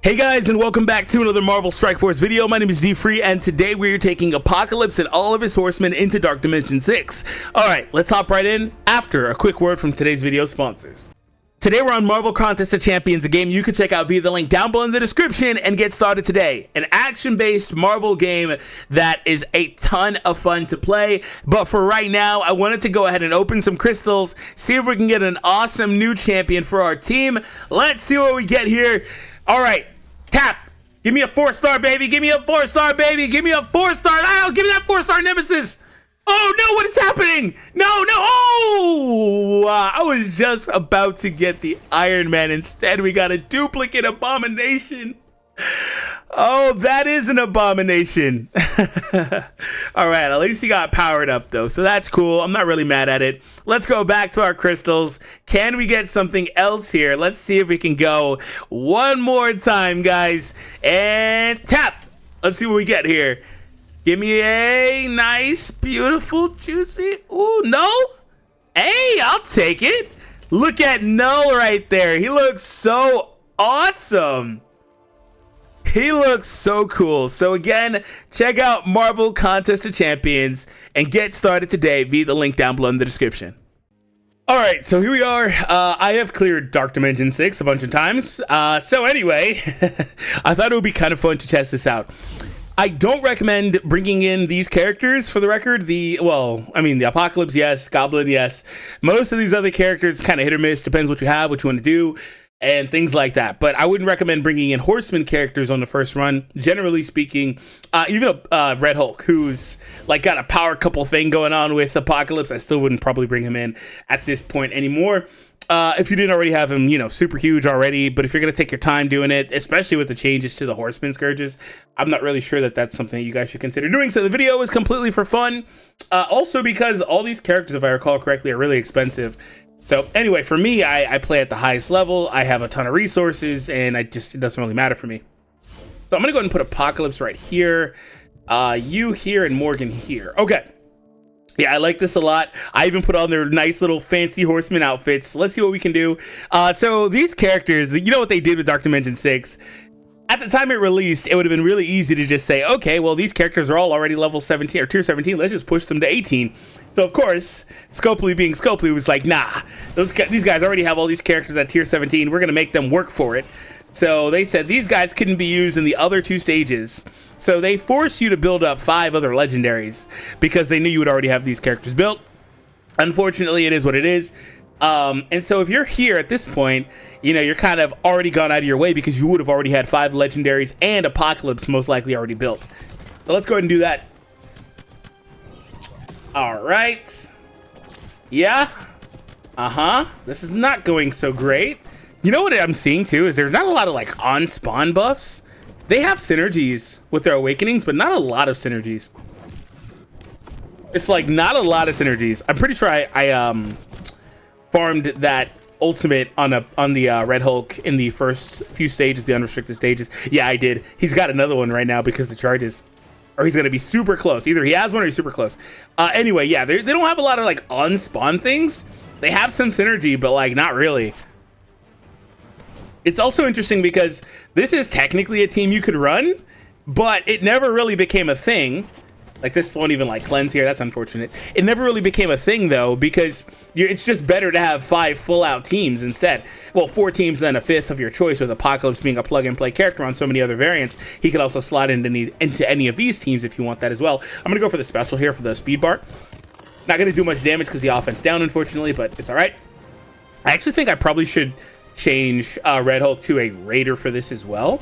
Hey guys, and welcome back to another Marvel Strike Force video. My name is D-Free, and today we're taking Apocalypse and all of his horsemen into Dark Dimension 6. Alright, let's hop right in after a quick word from today's video sponsors. Today we're on Marvel Contest of Champions, a game you can check out via the link down below in the description and get started today. An action-based Marvel game that is a ton of fun to play, but for right now, I wanted to go ahead and open some crystals, see if we can get an awesome new champion for our team. Let's see what we get here. All right, tap. Give me a 4-star, baby. Give me a 4-star, baby. Give me a 4-star. Oh, give me that 4-star Nemesis. Oh, no, what is happening? No. Oh, I was just about to get the Iron Man. Instead, we got a duplicate Abomination. Oh, that is an Abomination. All right, at least he got powered up, though, so that's cool. I'm not really mad at it. Let's go back to our crystals. Can we get something else here? Let's see if we can go one more time, guys. And tap. Let's see what we get here. Give me a nice, beautiful, juicy. Ooh, no. Hey, I'll take it. Look at Null right there. He looks so awesome. He looks so cool. So again, check out Marvel Contest of Champions and get started today via the link down below in the description. All right, so here we are. I have cleared Dark Dimension 6 a bunch of times. So anyway, I thought it would be kind of fun to test this out. I don't recommend bringing in these characters, for the record. The Apocalypse, yes. Goblin, yes. Most of these other characters kind of hit or miss. Depends what you have, what you want to do, and things like that. But I wouldn't recommend bringing in Horseman characters on the first run. Generally speaking, even a Red Hulk, who's like got a power couple thing going on with Apocalypse, I still wouldn't probably bring him in at this point anymore. If you didn't already have him, super huge already, but if you're going to take your time doing it, especially with the changes to the Horseman Scourges, I'm not really sure that that's something you guys should consider doing. So the video is completely for fun. Also because all these characters, if I recall correctly, are really expensive. So anyway, for me, I play at the highest level. I have a ton of resources, and it doesn't really matter for me. So I'm going to go ahead and put Apocalypse right here, you here, and Morgan here. Okay. Yeah, I like this a lot. I even put on their nice little fancy horseman outfits. Let's see what we can do. So these characters, you know what they did with Dark Dimension 6? At the time it released, it would have been really easy to just say, okay, well, these characters are all already level 17 or tier 17. Let's just push them to 18. So, of course, Scopely being Scopely was like, nah, these guys already have all these characters at tier 17. We're going to make them work for it. So they said these guys couldn't be used in the other two stages. So they forced you to build up 5 other legendaries because they knew you would already have these characters built. Unfortunately, it is what it is. And so if you're here at this point, you're kind of already gone out of your way because you would have already had 5 legendaries and Apocalypse most likely already built. So let's go ahead and do that. All right. Yeah. This is not going so great. You know what I'm seeing too is there's not a lot of like on spawn buffs. They have synergies with their awakenings, but not a lot of synergies. It's like not a lot of synergies. I'm pretty sure I farmed that ultimate on the Red Hulk in the first few stages, the unrestricted stages. Yeah, I did. He's got another one right now because of the charges. Or he's going to be super close. Either he has one or he's super close. Anyway, yeah, they don't have a lot of like on spawn things. They have some synergy, but like not really. It's also interesting because this is technically a team you could run, but it never really became a thing. Like this won't even like cleanse here. That's unfortunate. It never really became a thing though, because it's just better to have 5 full out teams instead. Well, 4 teams than a 5th of your choice, with Apocalypse being a plug and play character on so many other variants. He could also slot into any of these teams if you want that as well. I'm going to go for the special here for the speed bar. Not going to do much damage because the offense down, unfortunately, but it's all right. I actually think I probably should change Red Hulk to a Raider for this as well.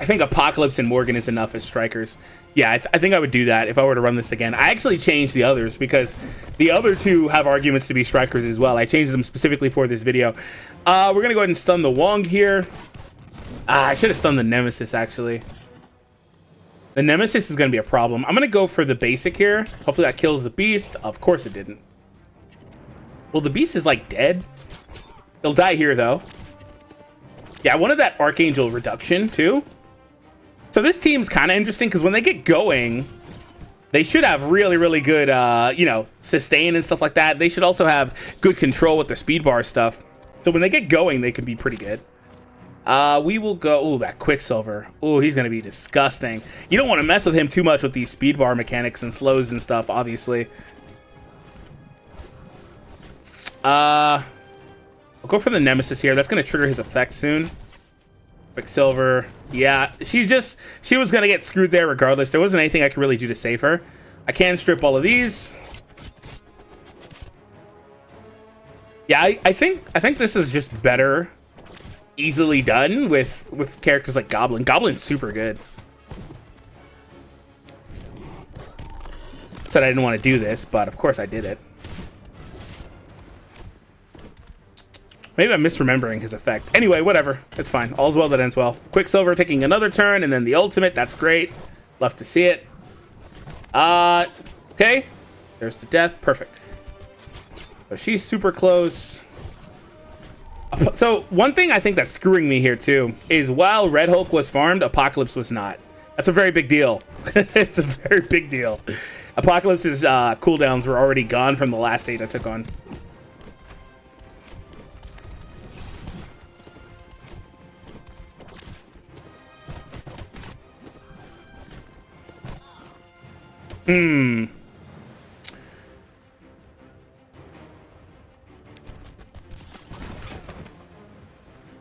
I think Apocalypse and Morgan is enough as strikers. Yeah, I think I would do that if I were to run this again. I actually changed the others because the other 2 have arguments to be strikers as well. I changed them specifically for this video. We're going to go ahead and stun the Wong here. I should have stunned the Nemesis, actually. The Nemesis is going to be a problem. I'm going to go for the basic here. Hopefully that kills the Beast. Of course it didn't. Well, the Beast is, like, dead. He'll die here, though. Yeah, I wanted that Archangel reduction, too. So this team's kind of interesting because when they get going, they should have really, really good, sustain and stuff like that. They should also have good control with the speed bar stuff. So when they get going, they can be pretty good. We will go. Oh, that Quicksilver. Oh, he's going to be disgusting. You don't want to mess with him too much with these speed bar mechanics and slows and stuff, obviously. I'll go for the Nemesis here. That's going to trigger his effect soon. Quicksilver. Yeah, she was going to get screwed there regardless. There wasn't anything I could really do to save her. I can strip all of these. Yeah, I think this is just better, easily done with characters like Goblin. Goblin's super good. Said I didn't want to do this, but of course I did it. Maybe I'm misremembering his effect. Anyway, whatever. It's fine. All's well that ends well. Quicksilver taking another turn, and then the ultimate. That's great. Love to see it. Okay. There's the death. Perfect. So she's super close. So one thing I think that's screwing me here too is while Red Hulk was farmed, Apocalypse was not. That's a very big deal. It's a very big deal. Apocalypse's cooldowns were already gone from the last stage I took on.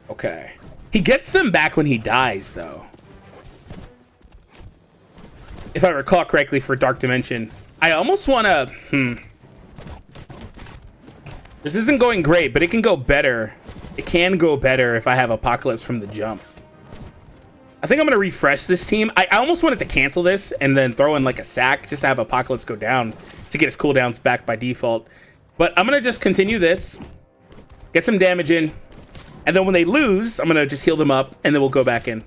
Okay. He gets them back when he dies, though. If I recall correctly for Dark Dimension. I almost want to... This isn't going great, but it can go better. It can go better if I have Apocalypse from the jump. I think I'm going to refresh this team. I almost wanted to cancel this and then throw in like a sack just to have Apocalypse go down to get his cooldowns back by default. But I'm going to just continue this. Get some damage in. And then when they lose, I'm going to just heal them up, and then we'll go back in.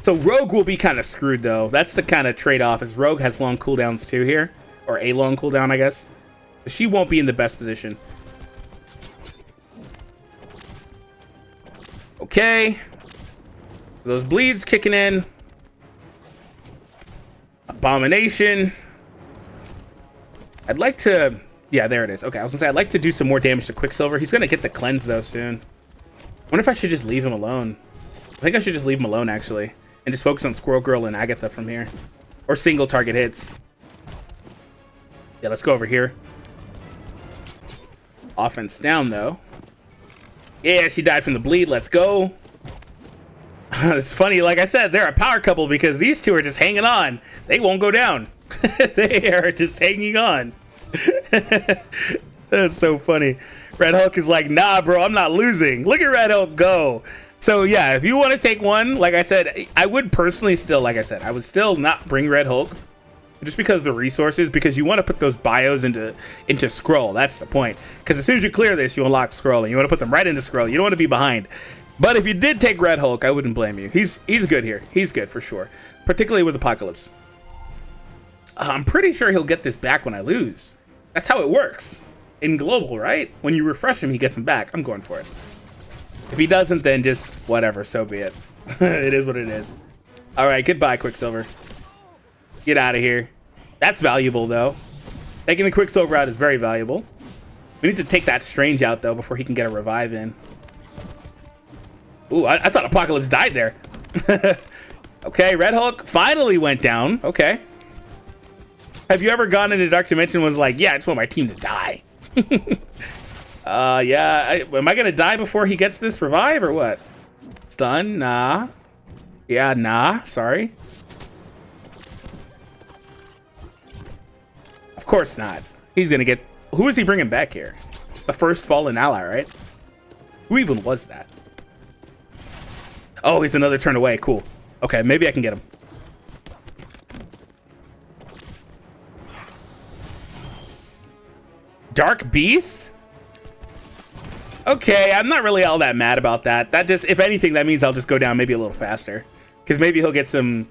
So Rogue will be kind of screwed, though. That's the kind of trade-off, is Rogue has long cooldowns, too, here. Or a long cooldown, I guess. But she won't be in the best position. Okay. Those bleeds kicking in. Abomination. I'd like to... Yeah, there it is. Okay, I was gonna say, I'd like to do some more damage to Quicksilver. He's gonna get the cleanse, though, soon. I wonder if I should just leave him alone. I think I should just leave him alone, actually. And just focus on Squirrel Girl and Agatha from here. Or single target hits. Yeah, let's go over here. Offense down, though. Yeah, she died from the bleed. Let's go. It's funny, like I said, they're a power couple because these two are just hanging on. They won't go down. They are just hanging on. That's so funny. Red Hulk is like, nah, bro, I'm not losing. Look at Red Hulk go. So yeah, if you want to take one, like I said, I would personally still, like I said, I would still not bring Red Hulk just because of the resources, because you want to put those bios into Skrull. That's the point. Because as soon as you clear this, you unlock Skrull, and you want to put them right into Skrull. You don't want to be behind. But if you did take Red Hulk, I wouldn't blame you. He's good here. He's good for sure, particularly with Apocalypse. I'm pretty sure he'll get this back when I lose. That's how it works in global, right? When you refresh him, he gets him back. I'm going for it. If he doesn't, then just whatever, so be it. It is what it is. All right, goodbye, Quicksilver. Get out of here. That's valuable, though. Taking the Quicksilver out is very valuable. We need to take that Strange out, though, before he can get a revive in. Ooh, I thought Apocalypse died there. Okay, Red Hulk finally went down. Okay. Have you ever gone into Dark Dimension and was like, yeah, I just want my team to die? Yeah. Am I going to die before he gets this revive or what? Stun? Nah. Yeah, nah. Sorry. Of course not. He's going to get... Who is he bringing back here? The first fallen ally, right? Who even was that? Oh, he's another turn away. Cool. Okay, maybe I can get him. Dark Beast? Okay, I'm not really all that mad about that. That just, if anything, that means I'll just go down maybe a little faster. Because maybe he'll get some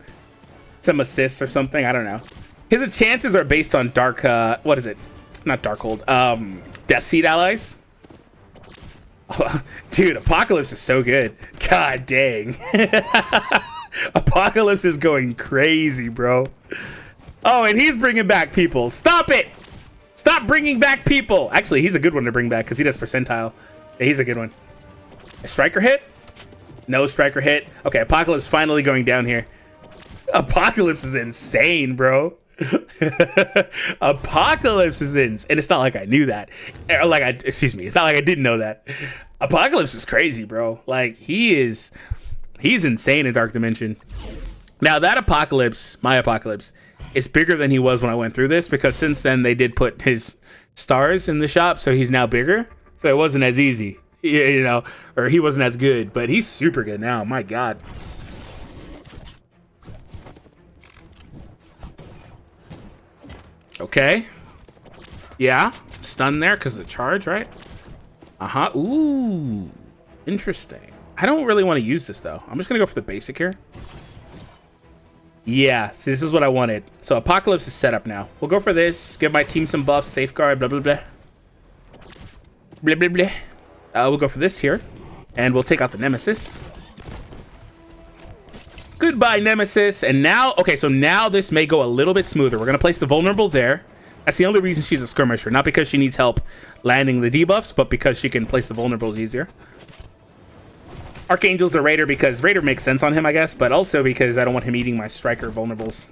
assists or something. I don't know. His chances are based on Dark, what is it? Not Darkhold. Death Seed allies. Dude, Apocalypse is so good. God dang. Apocalypse is going crazy, bro. Oh, and he's bringing back people. Stop it. Stop bringing back people. Actually, he's a good one to bring back because he does percentile. Yeah, he's a good one. A striker hit? No striker hit. Okay, Apocalypse finally going down here. Apocalypse is insane, bro. Apocalypse is insane. And it's not like I knew that. Excuse me. It's not like I didn't know that. Apocalypse is crazy, bro. Like, he's insane in Dark Dimension. Now, that Apocalypse, my Apocalypse, is bigger than he was when I went through this, because since then they did put his stars in the shop, so he's now bigger. So it wasn't as easy, you know, or he wasn't as good, but he's super good now. My God. Okay. Yeah. Stun there because of the charge, right? Uh-huh. Ooh. Interesting. I don't really want to use this, though. I'm just going to go for the basic here. Yeah. See, this is what I wanted. So Apocalypse is set up now. We'll go for this. Give my team some buffs. Safeguard. Blah, blah, blah. Blah, blah, blah. We'll go for this here. And we'll take out the Nemesis. Goodbye, Nemesis. And now, okay, so now this may go a little bit smoother. We're going to place the vulnerable there. That's the only reason she's a skirmisher. Not because she needs help landing the debuffs, but because she can place the vulnerables easier. Archangel's a Raider because Raider makes sense on him, I guess, but also because I don't want him eating my striker vulnerables.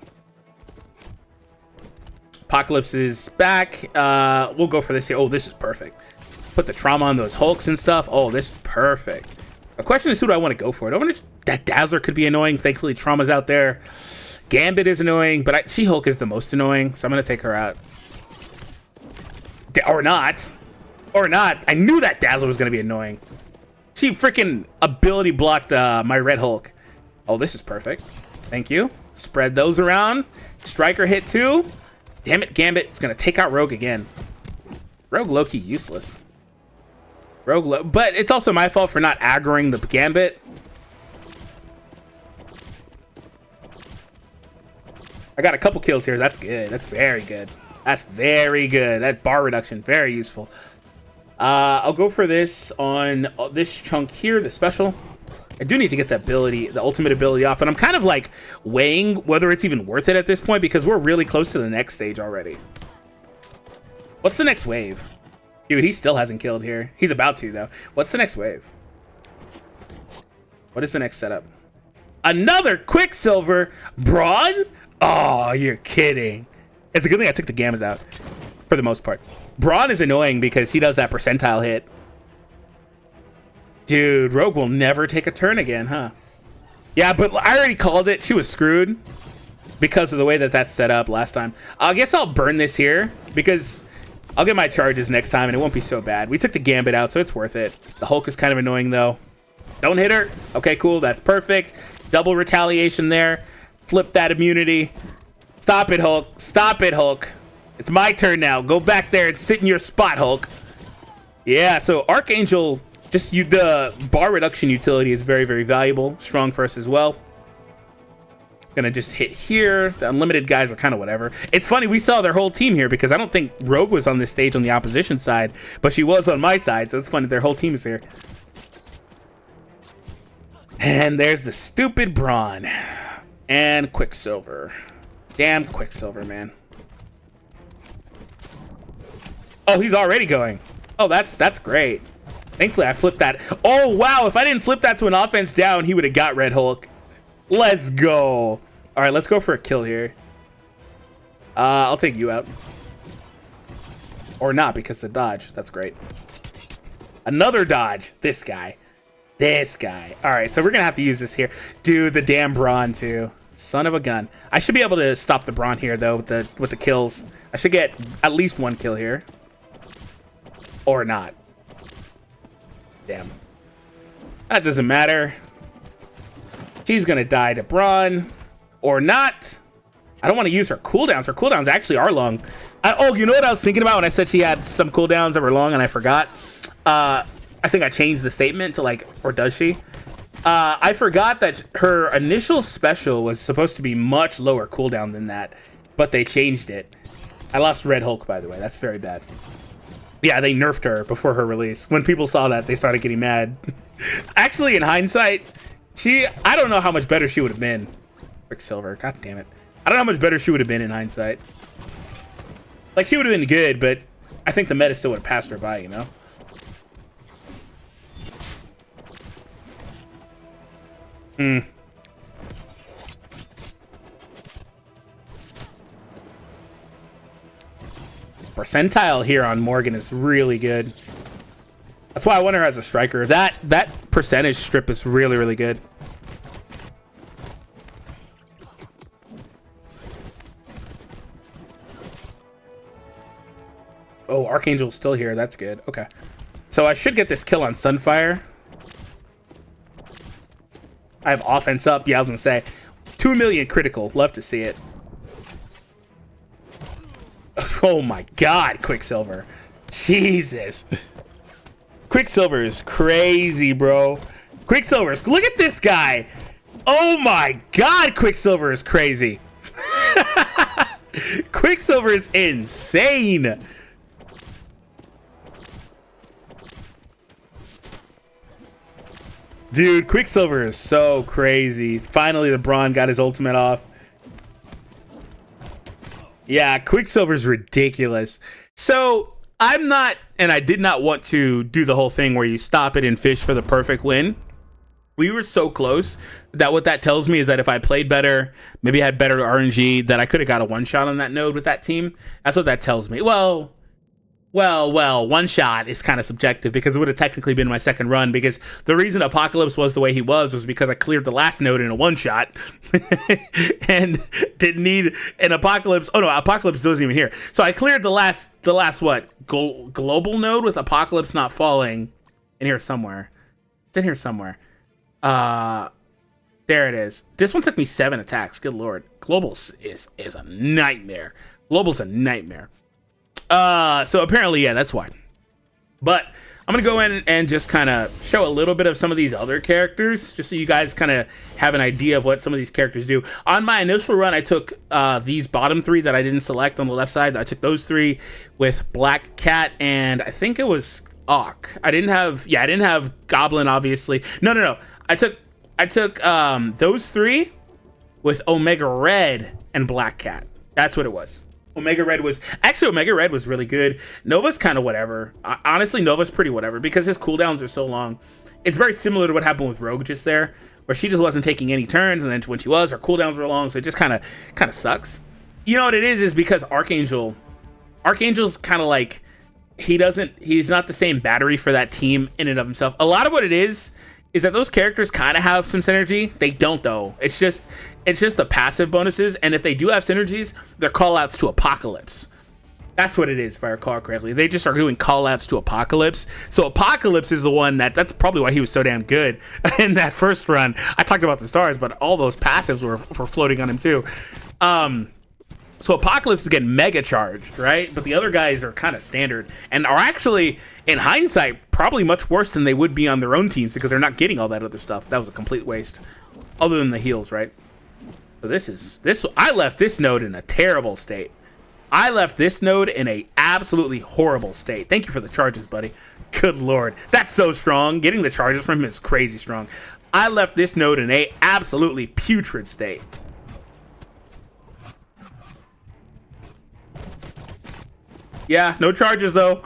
Apocalypse is back. We'll go for this here. Oh, this is perfect. Put the trauma on those Hulks and stuff. Oh, this is perfect. The question is, who do I want to go for? That Dazzler could be annoying. Thankfully, Trauma's out there. Gambit is annoying, but She-Hulk is the most annoying, so I'm going to take her out. Or not. Or not. I knew that Dazzler was going to be annoying. She freaking ability blocked my Red Hulk. Oh, this is perfect. Thank you. Spread those around. Striker hit too. Damn it, Gambit. It's going to take out Rogue again. Rogue low-key useless. But it's also my fault for not aggroing the Gambit. I got a couple kills here. That's good. That's very good. That's very good. That bar reduction, very useful. I'll go for this on this chunk here, the special. I do need to get the ability, the ultimate ability off, and I'm kind of like weighing whether it's even worth it at this point because we're really close to the next stage already. What's the next wave? Dude, he still hasn't killed here. He's about to, though. What's the next wave? What is the next setup? Another Quicksilver Brawn? Oh, you're kidding. It's a good thing I took the Gammas out for the most part. Brawn is annoying because he does that percentile hit. Dude, Rogue will never take a turn again, huh? Yeah, but I already called it. She was screwed because of the way that that's set up last time. I guess I'll burn this here because I'll get my charges next time and it won't be so bad. We took the Gambit out, so it's worth it. The Hulk is kind of annoying, though. Don't hit her. Okay, cool. That's perfect. Double retaliation there. Flip that immunity. Stop it, Hulk. Stop it, Hulk. It's my turn now. Go back there and sit in your spot, Hulk. Yeah, so Archangel, the bar reduction utility is very, very valuable. Strong for us as well. Gonna just hit here. The unlimited guys are kind of whatever. It's funny, we saw their whole team here because I don't think Rogue was on this stage on the opposition side, but she was on my side, so it's funny their whole team is here. And there's the stupid Brawn. And Quicksilver. Damn Quicksilver, man. Oh, he's already going. Oh, that's great. Thankfully, I flipped that. Oh, wow. If I didn't flip that to an offense down, he would have got Red Hulk. Let's go. All right, let's go for a kill here. I'll take you out. Or not, because the dodge. That's great. Another dodge. This guy. This guy. All right, so we're going to have to use this here. Dude, the damn Brawn, too. Son of a gun. I should be able to stop the Brawn here, though, with the kills. I should get at least one kill here. Or not. Damn. That doesn't matter. She's going to die to Brawn. Or not. I don't want to use her cooldowns. Her cooldowns actually are long. Oh, you know what I was thinking about when I said she had some cooldowns that were long and I forgot? I think I changed the statement to like, or does she? I forgot that her initial special was supposed to be much lower cooldown than that, but they changed it. I lost Red Hulk, by the way. That's very bad. Yeah, they nerfed her before her release. When people saw that, they started getting mad. Actually, in hindsight, I don't know how much better she would have been. Quicksilver, god damn it. I don't know how much better she would have been in hindsight. Like, she would have been good, but I think the meta still would have passed her by, you know? Percentile here on Morgan is really good. That's why I want her as a striker. That percentage strip is really, really good. Oh, Archangel's still here. That's good. Okay. So I should get this kill on Sunfire. I have offense up. Yeah, I was going to say. 2 million critical. Love to see it. Oh my god, Quicksilver. Jesus. Quicksilver is crazy, bro. Quicksilver's... Look at this guy. Oh my god, Quicksilver is crazy. Quicksilver is insane. Dude, Quicksilver is so crazy. Finally, LeBron got his ultimate off. Yeah, Quicksilver's ridiculous. So, I'm not, and I did not want to do the whole thing where you stop it and fish for the perfect win. We were so close that what that tells me is that if I played better, maybe I had better RNG, that I could have got a one-shot on that node with that team. That's what that tells me. Well, one shot is kind of subjective because it would have technically been my second run, because the reason Apocalypse was the way he was because I cleared the last node in a one shot and didn't need an Apocalypse. Oh no, Apocalypse wasn't even here. So I cleared the last what? Global node with Apocalypse not falling in here somewhere. It's in here somewhere. There it is. This one took me 7 attacks. Good lord. Global is a nightmare. Global's a nightmare. So apparently, yeah, that's why. But I'm going to go in and just kind of show a little bit of some of these other characters, just so you guys kind of have an idea of what some of these characters do. On my initial run, I took these bottom 3 that I didn't select on the left side. I took those 3 with Black Cat, and I think it was Auk. I didn't have Goblin, obviously. No. I took those 3 with Omega Red and Black Cat. That's what it was. Omega Red was really good. Nova's kind of whatever. Honestly, Nova's pretty whatever because his cooldowns are so long. It's very similar to what happened with Rogue just there, where she just wasn't taking any turns, and then when she was, her cooldowns were long, so it just kind of sucks. You know what it is because Archangel's kind of like, he's not the same battery for that team in and of himself. A lot of what it is that those characters kind of have some synergy. They don't though. It's just the passive bonuses, and if they do have synergies, they're call-outs to Apocalypse. That's what it is, if I recall correctly. They just are doing call-outs to Apocalypse. So Apocalypse is the one that's probably why he was so damn good in that first run. I talked about the stars, but all those passives were floating on him too. So Apocalypse is getting mega charged, right? But the other guys are kind of standard and are actually, in hindsight, probably much worse than they would be on their own teams because they're not getting all that other stuff. That was a complete waste, other than the heals, right? So I left this node in a terrible state. I left this node in a absolutely horrible state. Thank you for the charges, buddy. Good lord, that's so strong. Getting the charges from him is crazy strong. I left this node in a absolutely putrid state. Yeah, no charges though.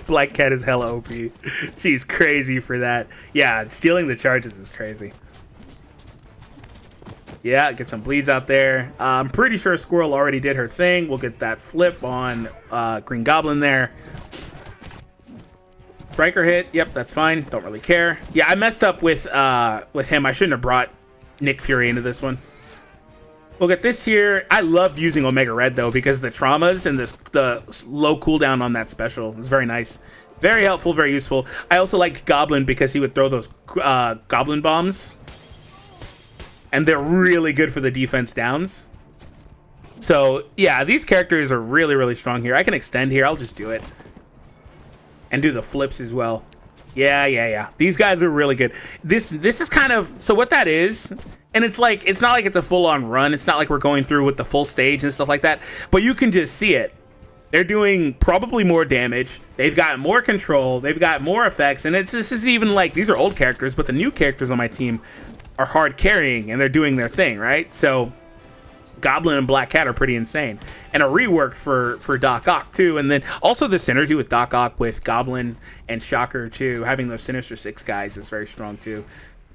Black Cat is hella OP. She's crazy for that. Yeah, stealing the charges is crazy. Yeah, get some bleeds out there. I'm pretty sure Squirrel already did her thing. We'll get that flip on Green Goblin there. Striker hit. Yep, that's fine. Don't really care. Yeah, I messed up with him. I shouldn't have brought Nick Fury into this one. We'll get this here. I loved using Omega Red though because the traumas and the low cooldown on that special is very nice. Very helpful, very useful. I also liked Goblin because he would throw those Goblin bombs. And they're really good for the defense downs. So, yeah, these characters are really, really strong here. I can extend here. I'll just do it. And do the flips as well. Yeah. These guys are really good. This is kind of... So what that is... And it's like, it's not like it's a full-on run. It's not like we're going through with the full stage and stuff like that. But you can just see it. They're doing probably more damage. They've got more control. They've got more effects. And this isn't even like, these are old characters, but the new characters on my team are hard carrying and they're doing their thing, right? So Goblin and Black Cat are pretty insane. And a rework for Doc Ock too. And then also the synergy with Doc Ock with Goblin and Shocker too. Having those Sinister Six guys is very strong too.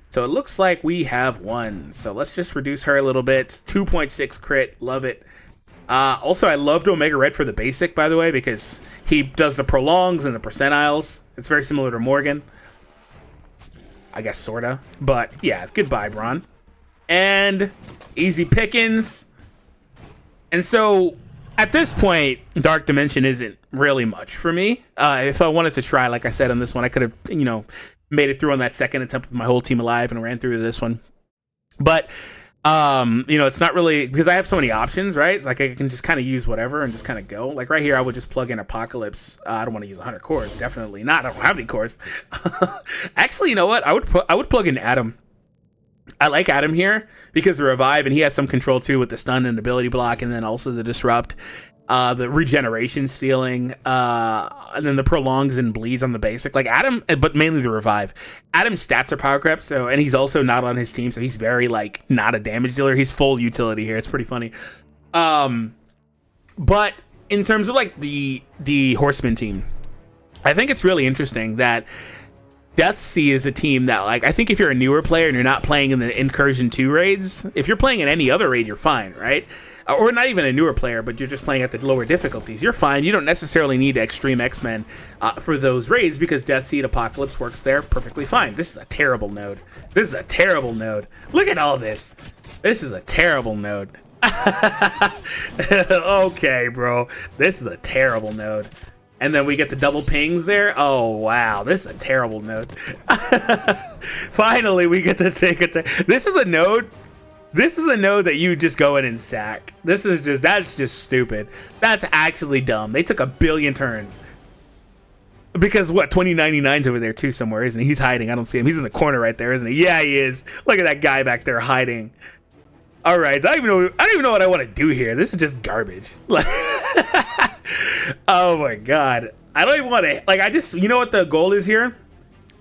So it looks like we have one. So let's just reduce her a little bit. 2.6 crit. Love it. Also, I loved Omega Red for the basic, by the way, because he does the prolongs and the percentiles. It's very similar to Morgan. I guess, sorta. But, yeah, goodbye, Braun. And easy pickings. And so, at this point, Dark Dimension isn't really much for me. If I wanted to try, like I said on this one, I could have, you know, made it through on that second attempt with my whole team alive and ran through this one. But, you know, it's not really, because I have so many options, right? It's like I can just kind of use whatever and just kind of go. Like right here, I would just plug in Apocalypse. I don't want to use 100 cores. Definitely not. I don't have any cores. Actually, you know what? I would plug in Adam. I like Adam here because the revive, and he has some control too with the stun and ability block, and then also the disrupt, the regeneration stealing, and then the prolongs and bleeds on the basic. Like Adam, but mainly the revive. Adam's stats are power crept, so, and he's also not on his team, so he's very like not a damage dealer. He's full utility here. It's pretty funny. But in terms of like the Horseman team, I think it's really interesting that Deathsea is a team that, like, I think if you're a newer player and you're not playing in the Incursion 2 raids, if you're playing in any other raid, you're fine, right? Or not even a newer player, but you're just playing at the lower difficulties, you're fine. You don't necessarily need Extreme X-Men for those raids because Deathseed Apocalypse works there perfectly fine. This is a terrible node. This is a terrible node. Look at all this. This is a terrible node. Okay, bro. This is a terrible node. And then we get the double pings there. Oh, wow. This is a terrible node. Finally, we get to take it. This is a node. This is a node that you just go in and sack. That's just stupid. That's actually dumb. They took 1 billion turns. Because what, 2099's over there too somewhere, isn't he? He's hiding. I don't see him. He's in the corner right there, isn't he? Yeah, he is. Look at that guy back there hiding. All right. So I don't even know what I want to do here. This is just garbage. Like, oh my god, I don't even want to, like, you know what the goal is here?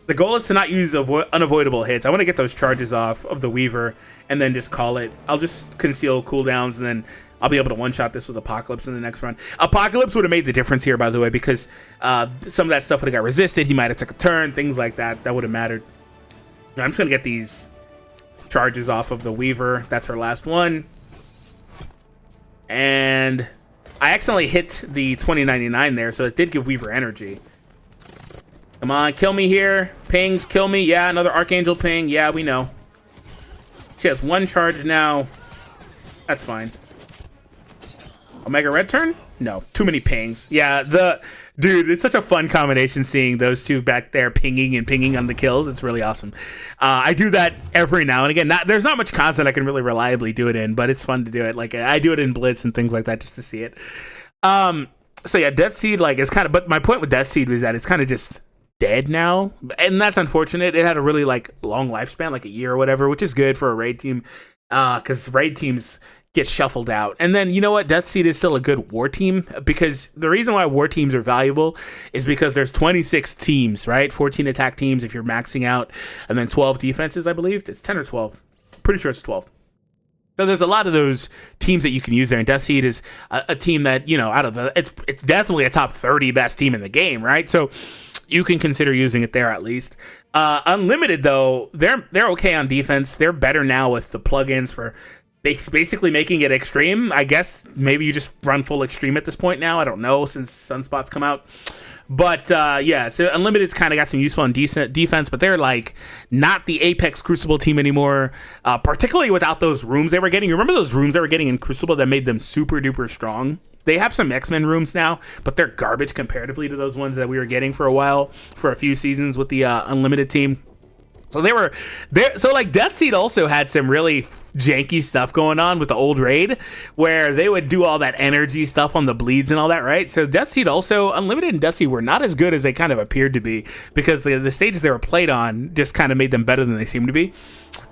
The goal is to not use unavoidable hits. I want to get those charges off of the Weaver and then just call it. I'll just conceal cooldowns and then I'll be able to one-shot this with Apocalypse in the next run. Apocalypse would have made the difference here, by the way, because some of that stuff would have got resisted. He might have took a turn, things like that. That would have mattered. I'm just going to get these charges off of the Weaver. That's her last one. And I accidentally hit the 2099 there, so it did give Weaver energy. Come on, kill me here. Pings, kill me. Yeah, another Archangel ping. Yeah, we know. She has 1 charge now. That's fine. Omega Red turn? No, too many pings. Yeah, dude, it's such a fun combination seeing those two back there pinging and pinging on the kills. It's really awesome. I do that every now and again. There's not much content I can really reliably do it in, but it's fun to do it. Like, I do it in Blitz and things like that just to see it. So yeah, Deathseed, like, is kind of, but my point with Deathseed was that it's kind of just dead now, and that's unfortunate. It had a really like long lifespan, like a year or whatever, which is good for a raid team, because raid teams get shuffled out. And then, you know what, Deathseed is still a good war team, because the reason why war teams are valuable is because there's 26 teams, right? 14 attack teams if you're maxing out, and then 12 defenses, I believe. It's 10 or 12. Pretty sure it's 12. So there's a lot of those teams that you can use there, and Deathseed is a team that, you know, out of the, it's definitely a top 30 best team in the game, right? So you can consider using it there at least. Unlimited, though, they're okay on defense. They're better now with the plugins for basically making it extreme. I guess maybe you just run full extreme at this point now. I don't know, since Sunspots come out. But yeah, so Unlimited's kind of got some useful and decent defense, but they're like not the Apex Crucible team anymore, particularly without those rooms they were getting. You remember those rooms they were getting in Crucible that made them super duper strong? They have some X-Men rooms now, but they're garbage comparatively to those ones that we were getting for a while, for a few seasons with the Unlimited team. So they were there. So like Deathseed also had some really janky stuff going on with the old raid, where they would do all that energy stuff on the bleeds and all that, right? So Deathseed also, Unlimited and Deathseed were not as good as they kind of appeared to be, because the stages they were played on just kind of made them better than they seemed to be.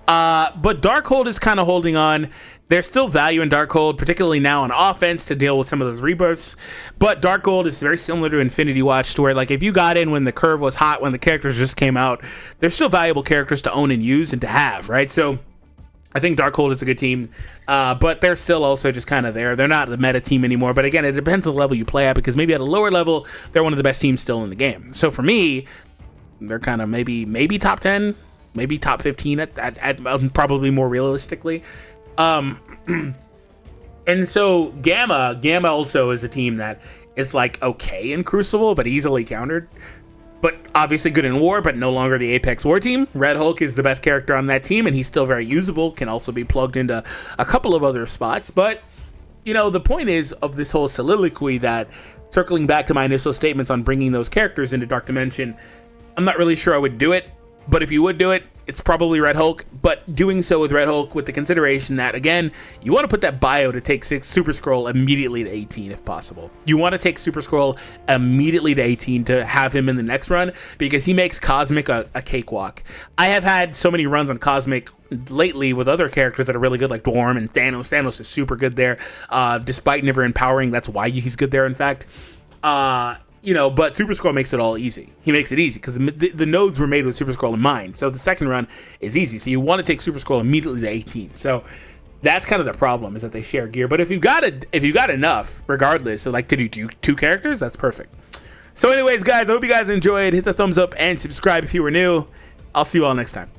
But Darkhold is kind of holding on. There's still value in Darkhold, particularly now on offense, to deal with some of those rebirths. But Darkhold is very similar to Infinity Watch, to where like if you got in when the curve was hot, when the characters just came out, there's still valuable characters to own and use and to have, right? So I think Darkhold is a good team, but they're still also just kind of there. They're not the meta team anymore, but again, it depends on the level you play at, because maybe at a lower level, they're one of the best teams still in the game. So for me, they're kind of maybe top 10, maybe top 15 at probably more realistically. And so Gamma also is a team that is like okay in Crucible, but easily countered. But obviously good in War, but no longer the Apex War team. Red Hulk is the best character on that team, and he's still very usable. Can also be plugged into a couple of other spots. But, you know, the point is of this whole soliloquy that, circling back to my initial statements on bringing those characters into Dark Dimension, I'm not really sure I would do it. But if you would do it, it's probably Red Hulk. But doing so with Red Hulk with the consideration that, again, you want to put that bio to take Super Skrull immediately to 18 if possible. You want to take Super Skrull immediately to 18 to have him in the next run because he makes Cosmic a cakewalk. I have had so many runs on Cosmic lately with other characters that are really good, like Dwarm and Thanos. Thanos is super good there, despite never empowering. That's why he's good there, in fact. You know, but Super Skrull makes it all easy. He makes it easy because the nodes were made with Super Skrull in mind. So the second run is easy. So you want to take Super Skrull immediately to 18. So that's kind of the problem, is that they share gear. But if you got enough, regardless, so like to do two characters, that's perfect. So anyways, guys, I hope you guys enjoyed. Hit the thumbs up and subscribe if you were new. I'll see you all next time.